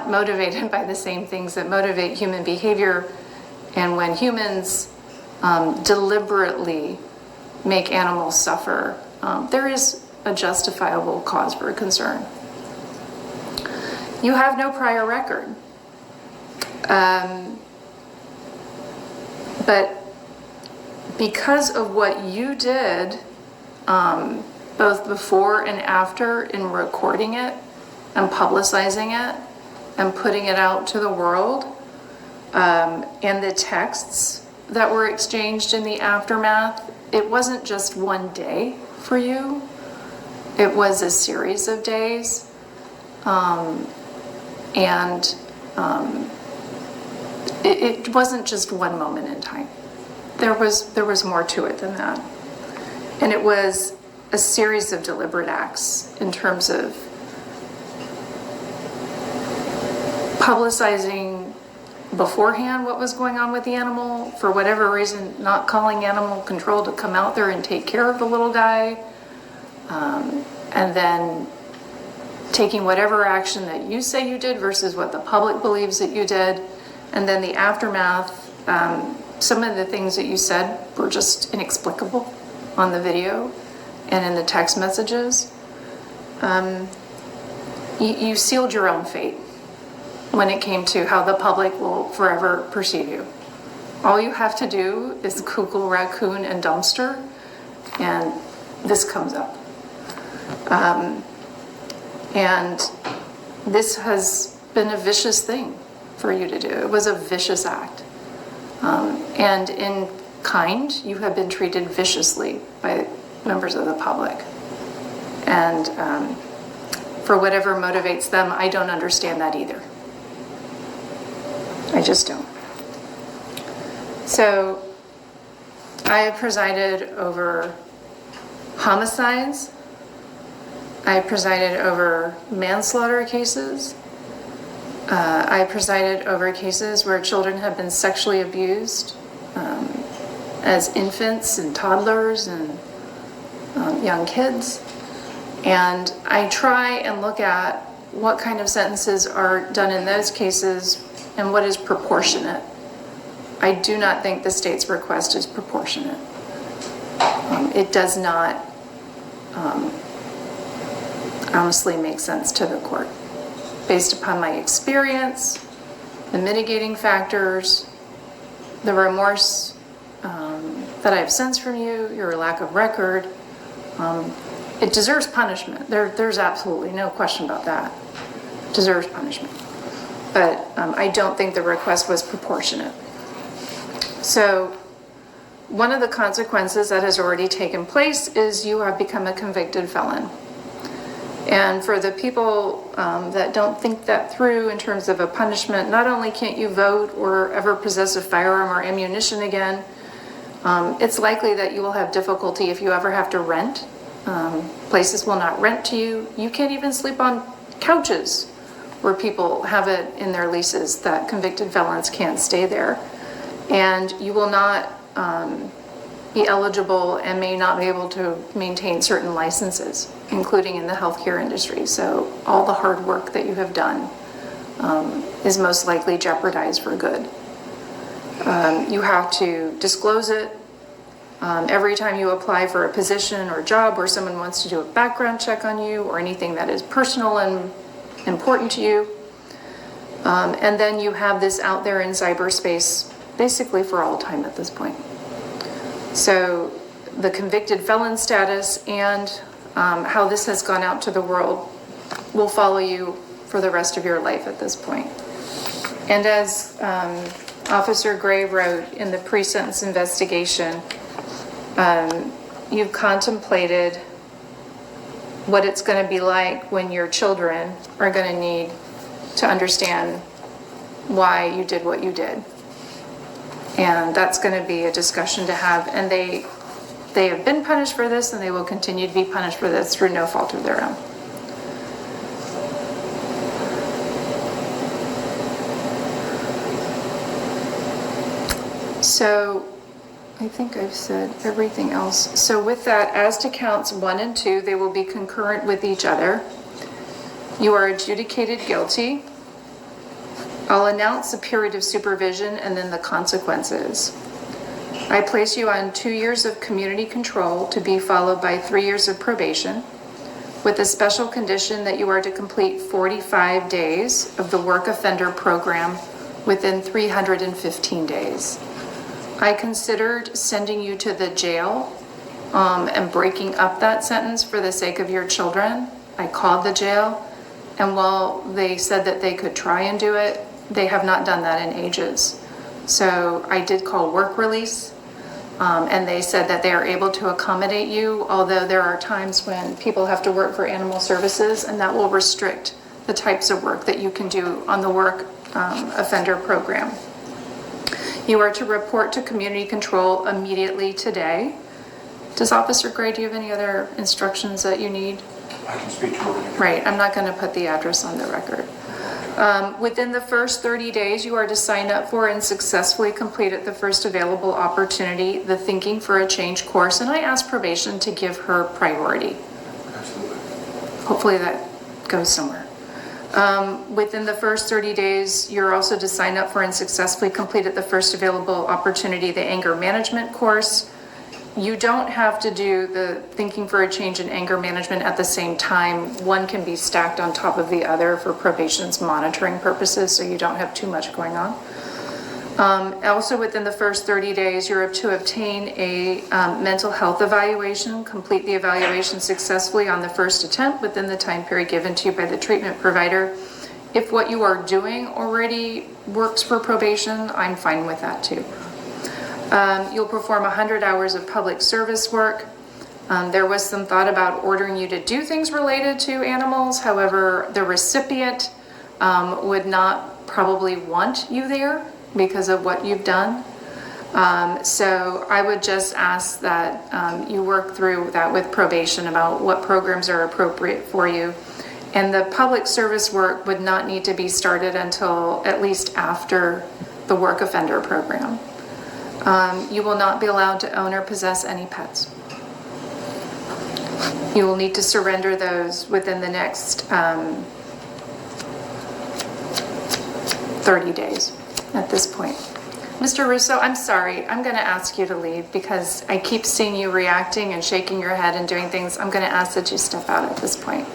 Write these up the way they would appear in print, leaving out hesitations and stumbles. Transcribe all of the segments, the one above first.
not motivated by the same things that motivate human behavior. And when humans deliberately make animals suffer, there is a justifiable cause for concern. You have no prior record. But because of what you did, both before and after in recording it and publicizing it and putting it out to the world, and the texts that were exchanged in the aftermath, it wasn't just one day for you. It was a series of days. It wasn't just one moment in time. There was more to it than that. And it was a series of deliberate acts in terms of publicizing beforehand what was going on with the animal, for whatever reason, not calling animal control to come out there and take care of the little guy, and then taking whatever action that you say you did versus what the public believes that you did, and then the aftermath. Some of the things that you said were just inexplicable on the video and in the text messages. You sealed your own fate when it came to how the public will forever perceive you. All you have to do is Google raccoon and dumpster, and this comes up. And this has been a vicious thing for you to do. It was a vicious act. And in kind, you have been treated viciously by members of the public. And for whatever motivates them, I don't understand that either. I just don't. So I have presided over homicides. I presided over manslaughter cases. I presided over cases where children have been sexually abused as infants and toddlers and young kids. And I try and look at what kind of sentences are done in those cases and what is proportionate. I do not think the state's request is proportionate. It does not honestly make sense to the court. Based upon my experience, the mitigating factors, the remorse that I have sensed from you, your lack of record, it deserves punishment. There's absolutely no question about that. It deserves punishment. But I don't think the request was proportionate. So one of the consequences that has already taken place is you have become a convicted felon. And for the people that don't think that through in terms of a punishment, not only can't you vote or ever possess a firearm or ammunition again, it's likely that you will have difficulty if you ever have to rent. Places will not rent to you. You can't even sleep on couches where people have it in their leases that convicted felons can't stay there. And you will not be eligible and may not be able to maintain certain licenses, including in the healthcare industry. So all the hard work that you have done is most likely jeopardized for good. You have to disclose it every time you apply for a position or job where someone wants to do a background check on you or anything that is personal and important to you. And then you have this out there in cyberspace basically for all time at this point. So the convicted felon status and how this has gone out to the world will follow you for the rest of your life at this point. And as Officer Gray wrote in the pre-sentence investigation, you've contemplated what it's going to be like when your children are going to need to understand why you did what you did. And that's going to be a discussion to have. And they have been punished for this, and they will continue to be punished for this through no fault of their own. So I think I've said everything else. So with that, as to counts 1 and 2, they will be concurrent with each other. You are adjudicated guilty. I'll announce the period of supervision and then the consequences. I place you on 2 years of community control to be followed by 3 years of probation, with the special condition that you are to complete 45 days of the work offender program within 315 days. I considered sending you to the jail and breaking up that sentence for the sake of your children. I called the jail, and while they said that they could try and do it, they have not done that in ages. So I did call work release, and they said that they are able to accommodate you, although there are times when people have to work for animal services, and that will restrict the types of work that you can do on the work offender program. You are to report to community control immediately today. Does Officer Gray, do you have any other instructions that you need? I can speak to her. Right, I'm not going to put the address on the record. Within the first 30 days, you are to sign up for and successfully complete at the first available opportunity the Thinking for a Change course, and I asked probation to give her priority. Absolutely. Hopefully that goes somewhere. Within the first 30 days, you're also to sign up for and successfully complete at the first available opportunity the anger management course. You don't have to do the Thinking for a Change in anger management at the same time. One can be stacked on top of the other for probation's monitoring purposes, so you don't have too much going on. Also within the first 30 days, you're to obtain a mental health evaluation, complete the evaluation successfully on the first attempt within the time period given to you by the treatment provider. If what you are doing already works for probation, I'm fine with that too. You'll perform 100 hours of public service work. There was some thought about ordering you to do things related to animals. However, the recipient would not probably want you there because of what you've done. So I would just ask that you work through that with probation about what programs are appropriate for you. And the public service work would not need to be started until at least after the work offender program. You will not be allowed to own or possess any pets. You will need to surrender those within the next 30 days at this point. Mr. Russo, I'm sorry. I'm going to ask you to leave because I keep seeing you reacting and shaking your head and doing things. I'm going to ask that you step out at this point.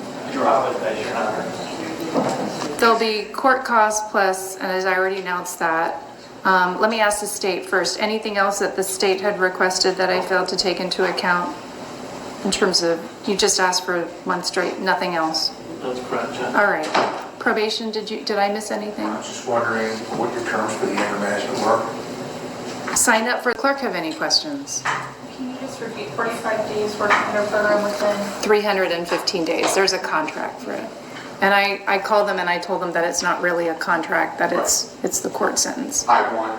There'll be court costs plus, and as I already announced that, let me ask the state first. Anything else that the state had requested that I failed to take into account in terms of, you just asked for one straight, nothing else? That's correct, Jen. All right. Probation, did I miss anything? I was just wondering what your terms for the anger management were. Sign up for clerk. Have any questions? Can you just repeat 45 days work under program within? 315 days. There's a contract for it. And I called them and I told them that it's not really a contract, that it's the court sentence.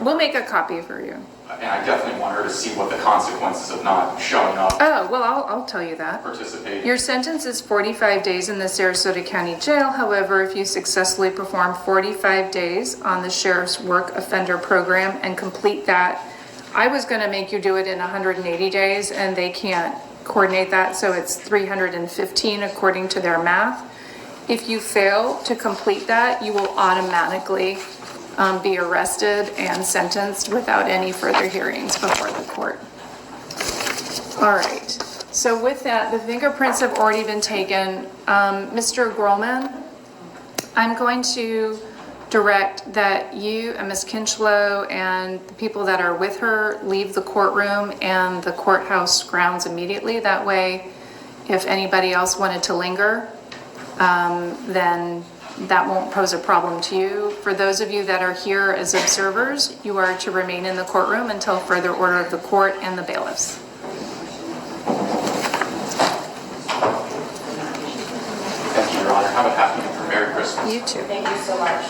We'll make a copy for you. And I definitely want her to see what the consequences of not showing up. Oh, well, I'll tell you that. Participating. Your sentence is 45 days in the Sarasota County Jail. However, if you successfully perform 45 days on the Sheriff's Work Offender Program and complete that, I was going to make you do it in 180 days, and they can't coordinate that, so it's 315 according to their math. If you fail to complete that, you will automatically be arrested and sentenced without any further hearings before the court. All right. So with that, the fingerprints have already been taken. Mr. Grolman, I'm going to direct that you and Ms. Kincheloe and the people that are with her leave the courtroom and the courthouse grounds immediately. That way, if anybody else wanted to linger, then that won't pose a problem to you. For those of you that are here as observers, you are to remain in the courtroom until further order of the court and the bailiffs. Thank you, Your Honor. Have a happy and Merry Christmas. You too. Thank you so much.